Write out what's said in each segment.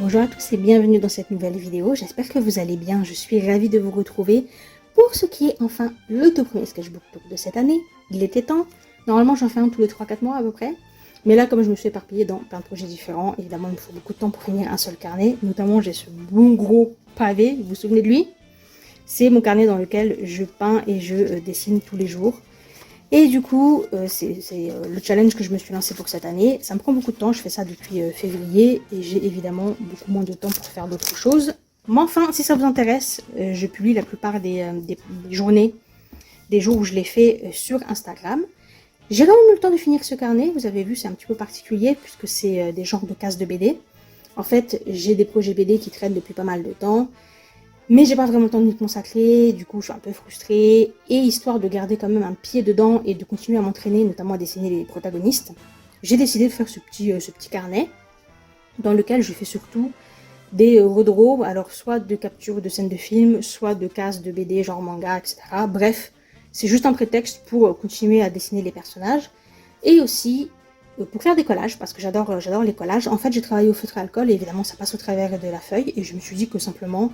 Bonjour à tous et bienvenue dans cette nouvelle vidéo, j'espère que vous allez bien, je suis ravie de vous retrouver pour ce qui est enfin le tout premier sketchbook de cette année. Il était temps, normalement j'en fais un tous les 3-4 mois à peu près, mais là comme je me suis éparpillée dans plein de projets différents, évidemment il me faut beaucoup de temps pour finir un seul carnet, notamment j'ai ce bon gros pavé, vous vous souvenez de lui? C'est mon carnet dans lequel je peins et je dessine tous les jours. Et du coup, c'est le challenge que je me suis lancé pour cette année. Ça me prend beaucoup de temps, je fais ça depuis février et j'ai évidemment beaucoup moins de temps pour faire d'autres choses. Mais enfin, si ça vous intéresse, je publie la plupart des journées, des jours où je l'ai fait sur Instagram. J'ai quand même eu le temps de finir ce carnet, vous avez vu, c'est un petit peu particulier puisque c'est des genres de cases de BD. En fait, j'ai des projets BD qui traînent depuis pas mal de temps. Mais j'ai pas vraiment le temps de m'y consacrer, du coup je suis un peu frustrée. Et histoire de garder quand même un pied dedans et de continuer à m'entraîner, notamment à dessiner les protagonistes, j'ai décidé de faire ce petit carnet, dans lequel je fais surtout des redraws, alors soit de captures de scènes de films, soit de cases de BD, genre manga, etc. Bref, c'est juste un prétexte pour continuer à dessiner les personnages. Et aussi pour faire des collages, parce que j'adore les collages. En fait, j'ai travaillé au feutre à alcool, et évidemment ça passe au travers de la feuille, et je me suis dit que simplement...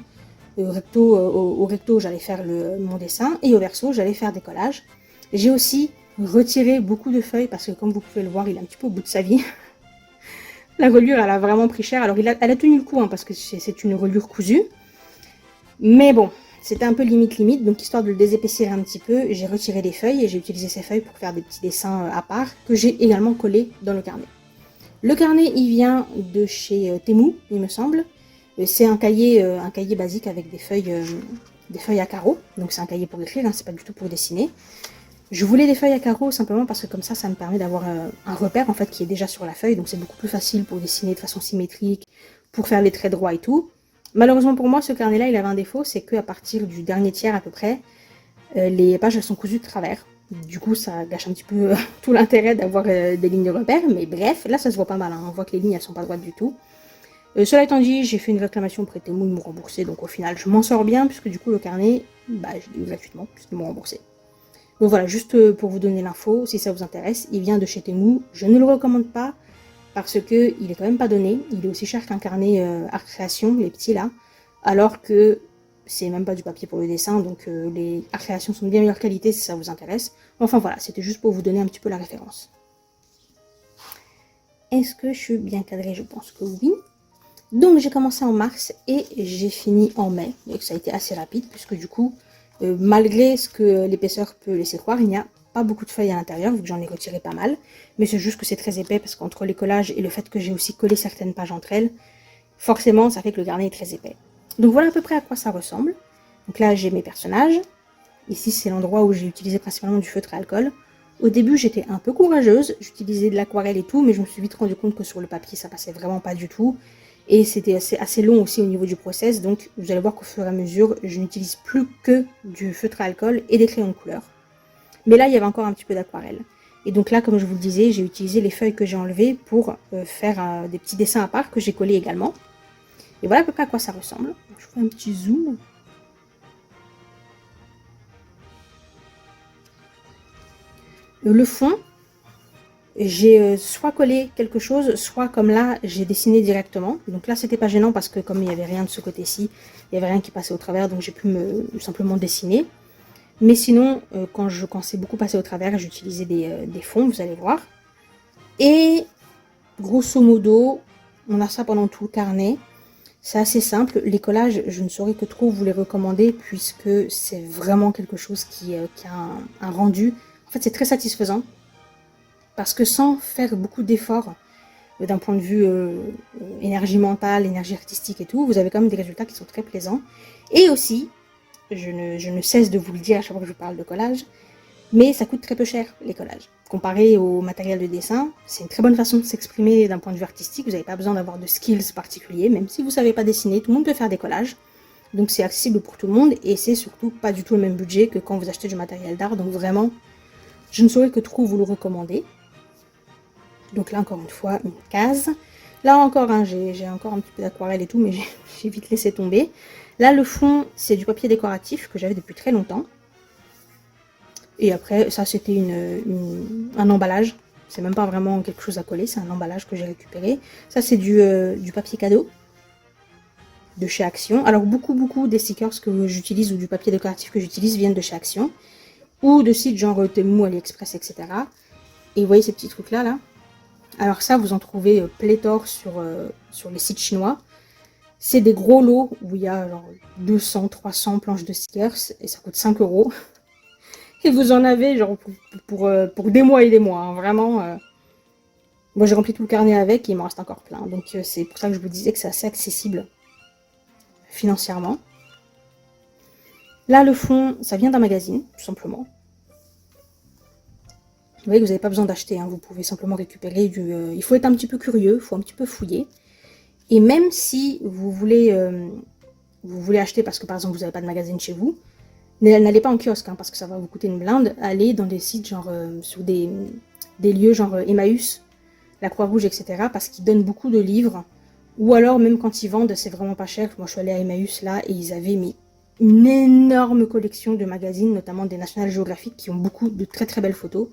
au recto, j'allais faire mon dessin et au verso, j'allais faire des collages. J'ai aussi retiré beaucoup de feuilles parce que comme vous pouvez le voir, il est un petit peu au bout de sa vie. La reliure, elle a vraiment pris cher. Alors, elle a tenu le coup hein, parce que c'est une reliure cousue. Mais bon, c'était un peu limite. Donc, histoire de le désépaissir un petit peu, j'ai retiré les feuilles et j'ai utilisé ces feuilles pour faire des petits dessins à part que j'ai également collés dans le carnet. Le carnet, il vient de chez Temu, il me semble. C'est un cahier basique avec des feuilles à carreaux. Donc c'est un cahier pour écrire, hein, c'est pas du tout pour dessiner. Je voulais des feuilles à carreaux simplement parce que comme ça me permet d'avoir un repère en fait qui est déjà sur la feuille. Donc c'est beaucoup plus facile pour dessiner de façon symétrique, pour faire les traits droits et tout. Malheureusement pour moi, ce carnet-là, il avait un défaut, c'est qu'à partir du dernier tiers à peu près, les pages elles sont cousues de travers. Du coup, ça gâche un petit peu tout l'intérêt d'avoir des lignes de repère. Mais bref, là ça se voit pas mal, hein. On voit que les lignes elles sont pas droites du tout. Cela étant dit, j'ai fait une réclamation auprès de Temu, ils m'ont remboursé, donc au final je m'en sors bien, puisque du coup le carnet, bah, je l'ai eu gratuitement, puisqu'ils m'ont remboursé. Donc voilà, juste pour vous donner l'info, si ça vous intéresse, il vient de chez Temu, je ne le recommande pas, parce que il est quand même pas donné, il est aussi cher qu'un carnet Art Création, les petits là, alors que c'est même pas du papier pour le dessin, donc les Art Création sont de bien meilleure qualité si ça vous intéresse. Enfin voilà, c'était juste pour vous donner un petit peu la référence. Est-ce que je suis bien cadrée? Je pense que oui. Donc j'ai commencé en mars et j'ai fini en mai, et ça a été assez rapide puisque du coup, malgré ce que l'épaisseur peut laisser croire, il n'y a pas beaucoup de feuilles à l'intérieur vu que j'en ai retiré pas mal, mais c'est juste que c'est très épais parce qu'entre les collages et le fait que j'ai aussi collé certaines pages entre elles, forcément ça fait que le carnet est très épais. Donc voilà à peu près à quoi ça ressemble. Donc là j'ai mes personnages, ici c'est l'endroit où j'ai utilisé principalement du feutre à alcool. Au début j'étais un peu courageuse, j'utilisais de l'aquarelle et tout, mais je me suis vite rendu compte que sur le papier ça passait vraiment pas du tout. Et c'était assez long aussi au niveau du process, donc vous allez voir qu'au fur et à mesure, je n'utilise plus que du feutre à alcool et des crayons de couleur. Mais là, il y avait encore un petit peu d'aquarelle. Et donc là, comme je vous le disais, j'ai utilisé les feuilles que j'ai enlevées pour faire des petits dessins à part que j'ai collés également. Et voilà à peu près à quoi ça ressemble. Je vous fais un petit zoom. Le fond, j'ai soit collé quelque chose, soit comme là, j'ai dessiné directement. Donc là, c'était pas gênant parce que comme il n'y avait rien de ce côté-ci, il n'y avait rien qui passait au travers, donc j'ai pu simplement dessiner. Mais sinon, quand c'est beaucoup passé au travers, j'utilisais des fonds, vous allez voir. Et grosso modo, on a ça pendant tout le carnet. C'est assez simple. Les collages, je ne saurais que trop vous les recommander puisque c'est vraiment quelque chose qui a un rendu. En fait, c'est très satisfaisant. Parce que sans faire beaucoup d'efforts d'un point de vue énergie mentale, énergie artistique et tout, vous avez quand même des résultats qui sont très plaisants. Et aussi, je ne cesse de vous le dire à chaque fois que je parle de collage, mais ça coûte très peu cher les collages. Comparé au matériel de dessin, c'est une très bonne façon de s'exprimer d'un point de vue artistique, vous n'avez pas besoin d'avoir de skills particuliers, même si vous ne savez pas dessiner, tout le monde peut faire des collages. Donc c'est accessible pour tout le monde et c'est surtout pas du tout le même budget que quand vous achetez du matériel d'art, donc vraiment, je ne saurais que trop vous le recommander. Donc là, encore une fois, une case. Là encore, hein, j'ai encore un petit peu d'aquarelle et tout, mais j'ai vite laissé tomber. Là, le fond, c'est du papier décoratif que j'avais depuis très longtemps. Et après, ça, c'était un emballage. C'est même pas vraiment quelque chose à coller, c'est un emballage que j'ai récupéré. Ça, c'est du papier cadeau. de chez Action. Alors beaucoup des stickers que j'utilise ou du papier décoratif que j'utilise viennent de chez Action. Ou de sites genre Temu, AliExpress, etc. Et vous voyez ces petits trucs là. Alors ça, vous en trouvez pléthore sur les sites chinois. C'est des gros lots où il y a genre 200, 300 planches de stickers et ça coûte 5 €. Et vous en avez genre pour des mois et des mois, hein, vraiment. Moi j'ai rempli tout le carnet avec et il m'en reste encore plein. Donc c'est pour ça que je vous disais que c'est assez accessible financièrement. Là le fond, ça vient d'un magazine, tout simplement. Vous voyez que vous n'avez pas besoin d'acheter, hein, vous pouvez simplement récupérer du... il faut être un petit peu curieux, il faut un petit peu fouiller. Et même si vous voulez acheter parce que par exemple vous n'avez pas de magazine chez vous, n'allez pas en kiosque, hein, parce que ça va vous coûter une blinde. Allez dans des sites genre sur des lieux genre Emmaüs, la Croix-Rouge, etc. parce qu'ils donnent beaucoup de livres. Ou alors même quand ils vendent, c'est vraiment pas cher. Moi je suis allée à Emmaüs là et ils avaient mis une énorme collection de magazines, notamment des National Geographic qui ont beaucoup de très très belles photos.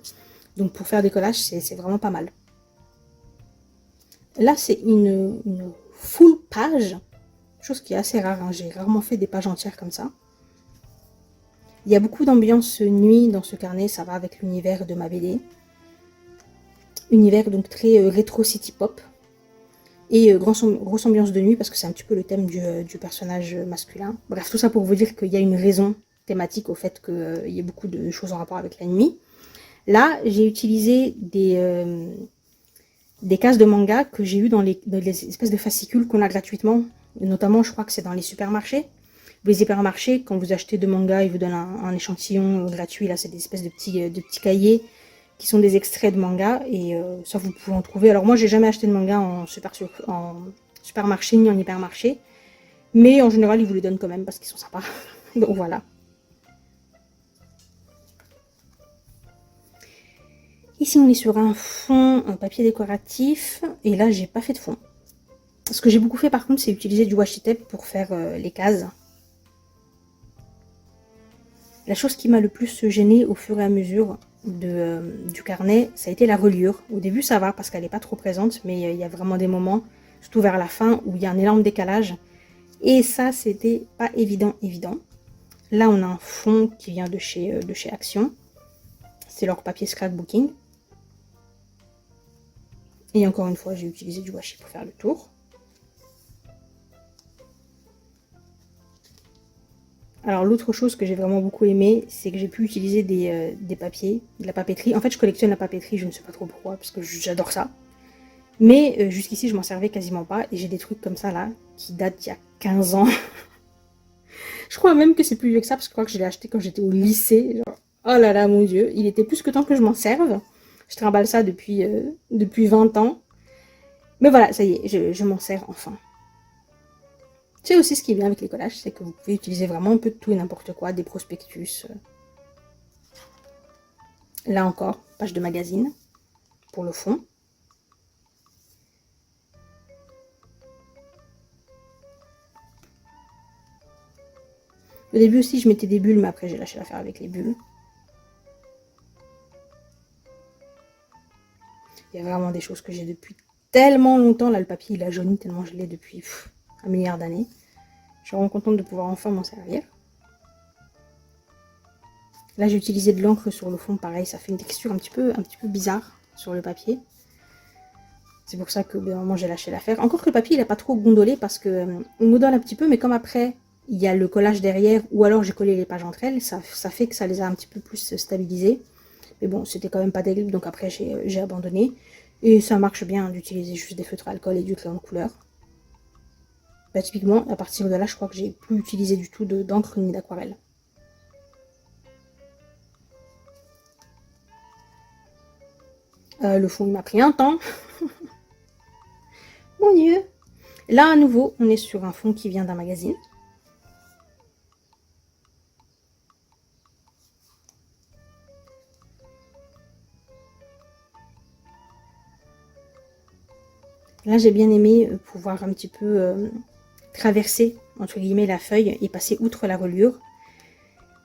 Donc pour faire des collages, c'est vraiment pas mal. Là c'est une full page, chose qui est assez rare, hein. J'ai rarement fait des pages entières comme ça. Il y a beaucoup d'ambiance nuit dans ce carnet, ça va avec l'univers de ma BD. Univers donc très rétro city pop. Et grosse ambiance de nuit parce que c'est un petit peu le thème du personnage masculin. Bref, tout ça pour vous dire qu'il y a une raison thématique au fait qu'il y ait beaucoup de choses en rapport avec la nuit. Là, j'ai utilisé des cases de manga que j'ai eu dans les espèces de fascicules qu'on a gratuitement. Notamment, je crois que c'est dans les supermarchés. Les hypermarchés, quand vous achetez de manga, ils vous donnent un échantillon gratuit. Là, c'est des espèces de petits cahiers qui sont des extraits de manga. Et ça, vous pouvez en trouver. Alors moi, j'ai jamais acheté de manga en supermarché ni en hypermarché. Mais en général, ils vous les donnent quand même parce qu'ils sont sympas. Donc voilà. Ici, on est sur un fond, un papier décoratif. Et là, j'ai pas fait de fond. Ce que j'ai beaucoup fait, par contre, c'est utiliser du washi tape pour faire les cases. La chose qui m'a le plus gênée au fur et à mesure du carnet, ça a été la reliure. Au début, ça va parce qu'elle n'est pas trop présente, mais il y a vraiment des moments, surtout vers la fin, où il y a un énorme décalage. Et ça, c'était pas évident. Là, on a un fond qui vient de chez Action. C'est leur papier scrapbooking. Et encore une fois, j'ai utilisé du washi pour faire le tour. Alors l'autre chose que j'ai vraiment beaucoup aimé, c'est que j'ai pu utiliser des papiers, de la papeterie. En fait, je collectionne la papeterie, je ne sais pas trop pourquoi, parce que j'adore ça. Mais jusqu'ici, je m'en servais quasiment pas. Et j'ai des trucs comme ça, là, qui datent d'il y a 15 ans. Je crois même que c'est plus vieux que ça, parce que je crois que je l'ai acheté quand j'étais au lycée. Genre, oh là là, mon Dieu, il était plus que temps que je m'en serve. Je trimballe ça depuis 20 ans. Mais voilà, ça y est, je m'en sers enfin. C'est aussi ce qui est bien avec les collages, c'est que vous pouvez utiliser vraiment un peu de tout et n'importe quoi, des prospectus. Là encore, page de magazine pour le fond. Au début aussi, je mettais des bulles, mais après j'ai lâché l'affaire avec les bulles. Il y a vraiment des choses que j'ai depuis tellement longtemps. Là, le papier, il a jauni tellement je l'ai depuis un milliard d'années. Je suis vraiment contente de pouvoir enfin m'en servir. Là, j'ai utilisé de l'encre sur le fond. Pareil, ça fait une texture un petit peu bizarre sur le papier. C'est pour ça que, au bout d'un moment, j'ai lâché l'affaire. Encore que le papier, il n'a pas trop gondolé parce que on gondole un petit peu, mais comme après, il y a le collage derrière, ou alors j'ai collé les pages entre elles, ça fait que ça les a un petit peu plus stabilisées. Mais bon, c'était quand même pas terrible, donc après, j'ai abandonné. Et ça marche bien d'utiliser juste des feutres à alcool et du crayon de couleur. Bah, typiquement, à partir de là, je crois que j'ai plus utilisé du tout d'encre ni d'aquarelle. Le fond, il m'a pris un temps. Mon Dieu. Là, à nouveau, on est sur un fond qui vient d'un magazine. Là, j'ai bien aimé pouvoir un petit peu traverser, entre guillemets, la feuille et passer outre la reliure.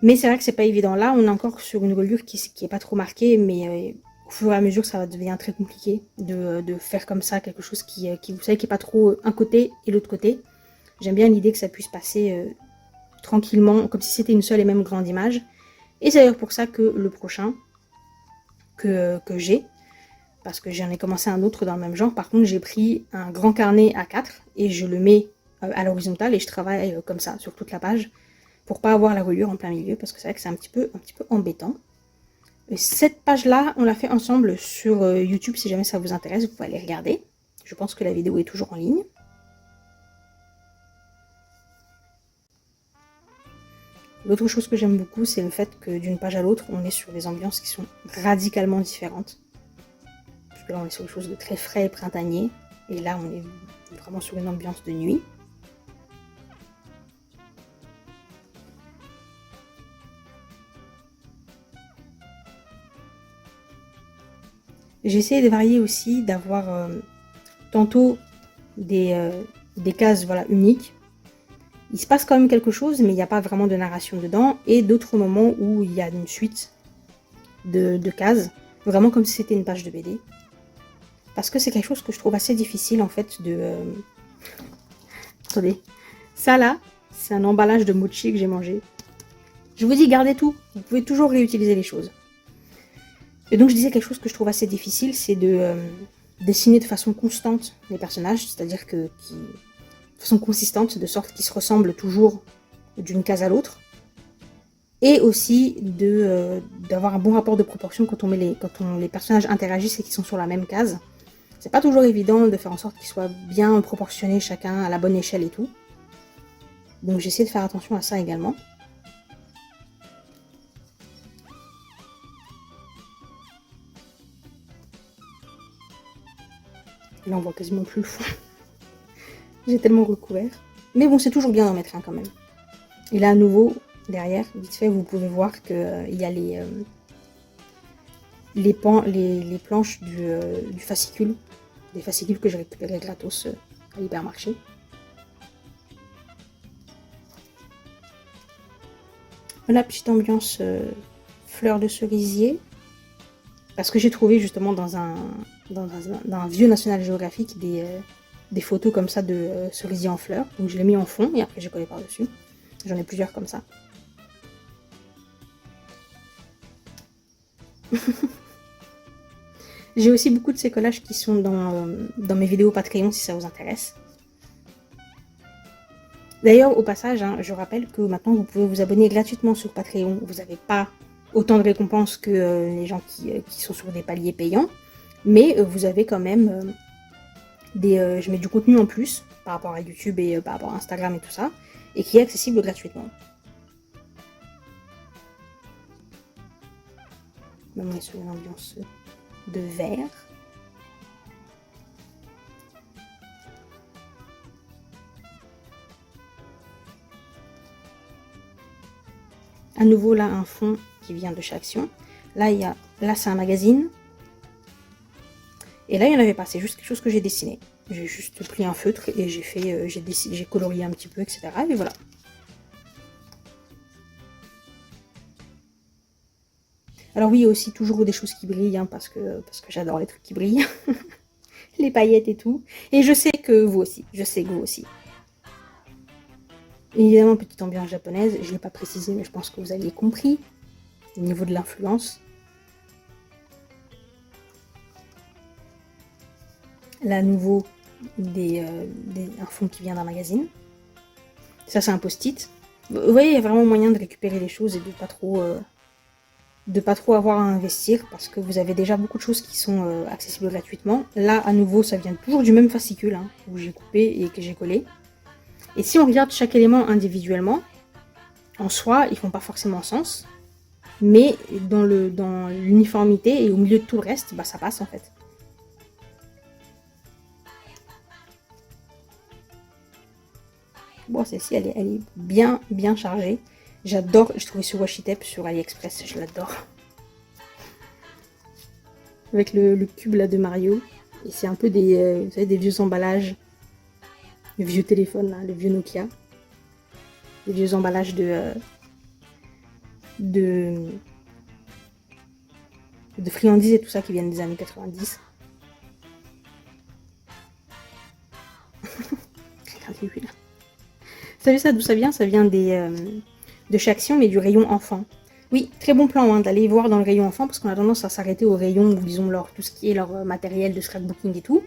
Mais c'est vrai que c'est pas évident. Là, on est encore sur une reliure qui est pas trop marquée, mais au fur et à mesure, ça va devenir très compliqué de faire comme ça quelque chose qui vous savez, qui est pas trop un côté et l'autre côté. J'aime bien l'idée que ça puisse passer tranquillement, comme si c'était une seule et même grande image. Et c'est d'ailleurs pour ça que le prochain que j'ai, parce que j'en ai commencé un autre dans le même genre, par contre j'ai pris un grand carnet A4 et je le mets à l'horizontale et je travaille comme ça sur toute la page pour pas avoir la reliure en plein milieu, parce que c'est vrai que c'est un petit peu embêtant. Et cette page-là, on l'a fait ensemble sur YouTube, si jamais ça vous intéresse, vous pouvez aller regarder. Je pense que la vidéo est toujours en ligne. L'autre chose que j'aime beaucoup, c'est le fait que d'une page à l'autre, on est sur des ambiances qui sont radicalement différentes. Parce que là, on est sur quelque chose de très frais et printanier. Et là, on est vraiment sur une ambiance de nuit. J'ai essayé de varier aussi, d'avoir tantôt des cases voilà, uniques. Il se passe quand même quelque chose, mais il n'y a pas vraiment de narration dedans. Et d'autres moments où il y a une suite de cases, vraiment comme si c'était une page de BD. Parce que c'est quelque chose que je trouve assez difficile en fait de... Attendez, ça là, c'est un emballage de mochi que j'ai mangé. Je vous dis, gardez tout, vous pouvez toujours réutiliser les choses. Et donc je disais quelque chose que je trouve assez difficile, c'est de dessiner de façon constante les personnages, c'est-à-dire que de façon consistante, de sorte qu'ils se ressemblent toujours d'une case à l'autre. Et aussi d'avoir un bon rapport de proportion quand les personnages interagissent et qu'ils sont sur la même case. C'est pas toujours évident de faire en sorte qu'ils soient bien proportionnés chacun à la bonne échelle et tout. Donc j'essaie de faire attention à ça également. Là on voit quasiment plus le fond. J'ai tellement recouvert. Mais bon, c'est toujours bien d'en mettre un quand même. Et là à nouveau, derrière, vite fait, vous pouvez voir qu'il y a les planches du fascicule. Des fascicules que j'ai récupérés gratos à l'hypermarché. Voilà, petite ambiance fleur de cerisier. Parce que j'ai trouvé justement dans un vieux National Geographic des photos comme ça de cerisier en fleurs. Donc je l'ai mis en fond et après j'ai collé par-dessus. J'en ai plusieurs comme ça. J'ai aussi beaucoup de ces collages qui sont dans mes vidéos Patreon si ça vous intéresse. D'ailleurs, au passage, hein, je rappelle que maintenant vous pouvez vous abonner gratuitement sur Patreon. Vous n'avez pas autant de récompenses que les gens qui sont sur des paliers payants. Mais vous avez quand même je mets du contenu en plus par rapport à YouTube et par rapport à Instagram et tout ça. Et qui est accessible gratuitement. Même on est sur une ambiance de vert. À nouveau là un fond qui vient de chez Action. Là c'est un magazine. Et là il n'y en avait pas, c'est juste quelque chose que j'ai dessiné. J'ai juste pris un feutre et j'ai colorié un petit peu, etc. Et voilà. Alors oui, il y a aussi toujours des choses qui brillent, hein, parce que j'adore les trucs qui brillent. Les paillettes et tout. Et je sais que vous aussi. Évidemment, petite ambiance japonaise. Je ne l'ai pas précisé, mais je pense que vous aviez compris. Au niveau de l'influence. Là, à nouveau, un fond qui vient d'un magazine. Ça, c'est un post-it. Vous voyez, il y a vraiment moyen de récupérer les choses et de pas trop avoir à investir parce que vous avez déjà beaucoup de choses qui sont accessibles gratuitement. Là, à nouveau, ça vient toujours du même fascicule hein, où j'ai coupé et que j'ai collé. Et si on regarde chaque élément individuellement, en soi, ils font pas forcément sens. Mais dans l'uniformité et au milieu de tout le reste, bah, ça passe en fait. Bon, celle-ci, elle est bien chargée. J'adore, je trouvais ce washi tape sur AliExpress, je l'adore. Avec le cube là de Mario. Et c'est un peu vous savez, des vieux emballages. Les vieux téléphones là, les vieux Nokia. Les vieux emballages de friandises et tout ça qui viennent des années 90. Regardez lui là. savez ça d'où ça vient? Ça vient de chez Action, mais du rayon enfant. Oui, très bon plan hein, d'aller voir dans le rayon enfant, parce qu'on a tendance à s'arrêter au rayon où ils ont tout ce qui est leur matériel de scrapbooking et tout.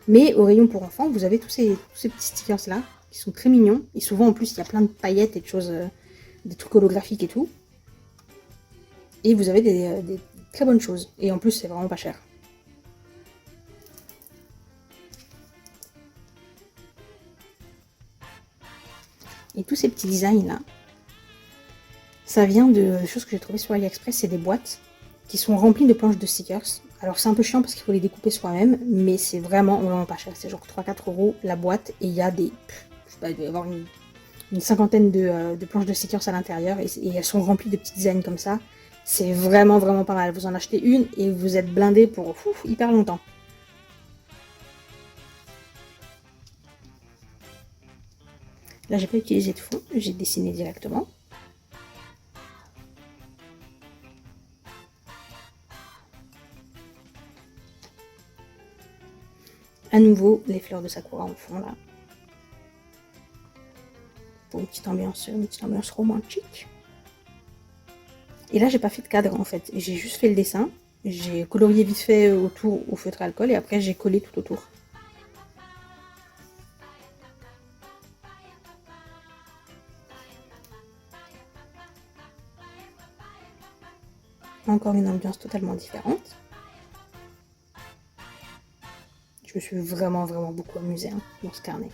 Mais au rayon pour enfants, vous avez tous ces petits stickers là, qui sont très mignons. Et souvent en plus, il y a plein de paillettes et de choses, des trucs holographiques et tout. Et vous avez des très bonnes choses. Et en plus, c'est vraiment pas cher. Et tous ces petits designs là, ça vient de choses que j'ai trouvées sur AliExpress. C'est des boîtes qui sont remplies de planches de stickers. Alors c'est un peu chiant parce qu'il faut les découper soi-même, mais c'est vraiment pas cher. C'est genre 3-4 € la boîte et il y a des... je sais pas, il doit y avoir une cinquantaine de planches de stickers à l'intérieur et elles sont remplies de petits designs comme ça. C'est vraiment pas mal. Vous en achetez une et vous êtes blindé pour hyper longtemps. Là, j'ai pas utilisé de fond, j'ai dessiné directement. À nouveau, les fleurs de Sakura en fond là. Pour une petite ambiance romantique. Et là, j'ai pas fait de cadre en fait. J'ai juste fait le dessin. J'ai colorié vite fait autour au feutre à alcool et après j'ai collé tout autour. Encore une ambiance totalement différente. Je me suis vraiment beaucoup amusée hein, dans ce carnet.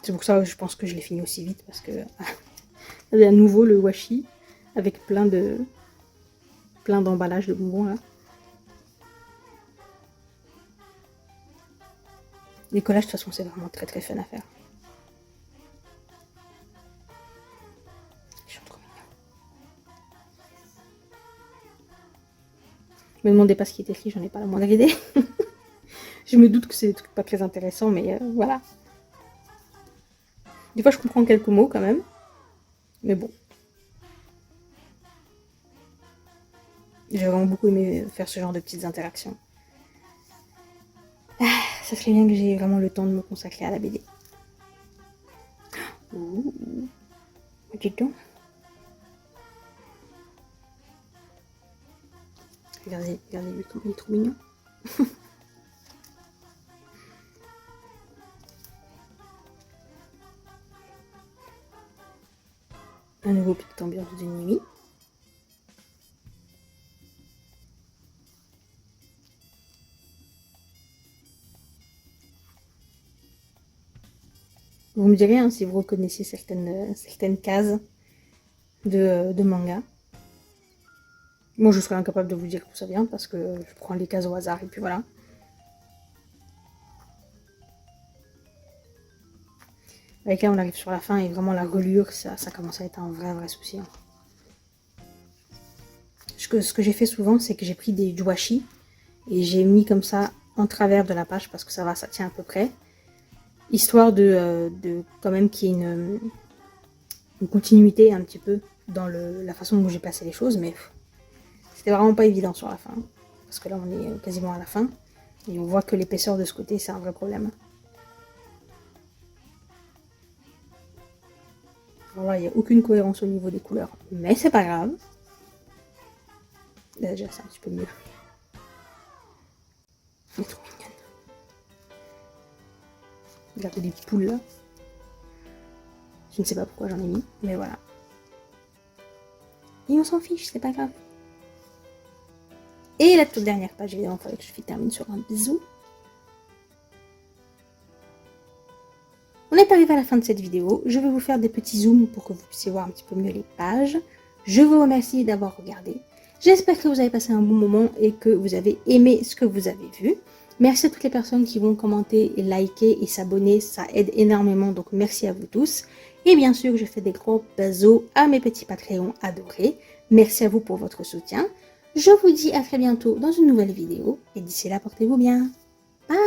C'est pour ça que je pense que je l'ai fini aussi vite parce que il y a à nouveau le washi avec plein d'emballages de bonbons là. Les collages de toute façon c'est vraiment très fun à faire. Ils sont trop mignons. Me demandez pas ce qui est écrit, j'en ai pas la moindre idée. Je me doute que c'est des trucs pas très intéressants, mais voilà. Des fois je comprends quelques mots quand même. Mais bon. J'ai vraiment beaucoup aimé faire ce genre de petites interactions. Ah, ça serait bien que j'ai vraiment le temps de me consacrer à la BD. Ouh. Dis donc. Regardez, il est trop mignon. Un nouveau petite ambiance de nuit. Vous me direz hein, si vous reconnaissez certaines cases de manga. Moi, je serais incapable de vous dire d'où ça vient parce que je prends les cases au hasard et puis voilà. Avec là, on arrive sur la fin et vraiment la reliure, ça commence à être un vrai souci. Hein. Ce que j'ai fait souvent, c'est que j'ai pris du washi et j'ai mis comme ça en travers de la page parce que ça tient à peu près. Histoire de quand même qu'il y ait une continuité un petit peu dans la façon dont j'ai placé les choses, mais c'était vraiment pas évident sur la fin. Parce que là, on est quasiment à la fin et on voit que l'épaisseur de ce côté, c'est un vrai problème. Voilà, il n'y a aucune cohérence au niveau des couleurs, mais c'est pas grave. Là, déjà, c'est un petit peu mieux. Elle est trop mignonne. Regardez les poules là. Je ne sais pas pourquoi j'en ai mis, mais voilà. Et on s'en fiche, c'est pas grave. Et la toute dernière page, évidemment, il fallait que je termine sur un bisou. On est arrivé à la fin de cette vidéo. Je vais vous faire des petits zooms pour que vous puissiez voir un petit peu mieux les pages. Je vous remercie d'avoir regardé. J'espère que vous avez passé un bon moment et que vous avez aimé ce que vous avez vu. Merci à toutes les personnes qui vont commenter et liker et s'abonner, ça aide énormément, donc merci à vous tous. Et bien sûr, je fais des gros bisous à mes petits Patreons adorés. Merci à vous pour votre soutien. Je vous dis à très bientôt dans une nouvelle vidéo et d'ici là, portez-vous bien. Bye!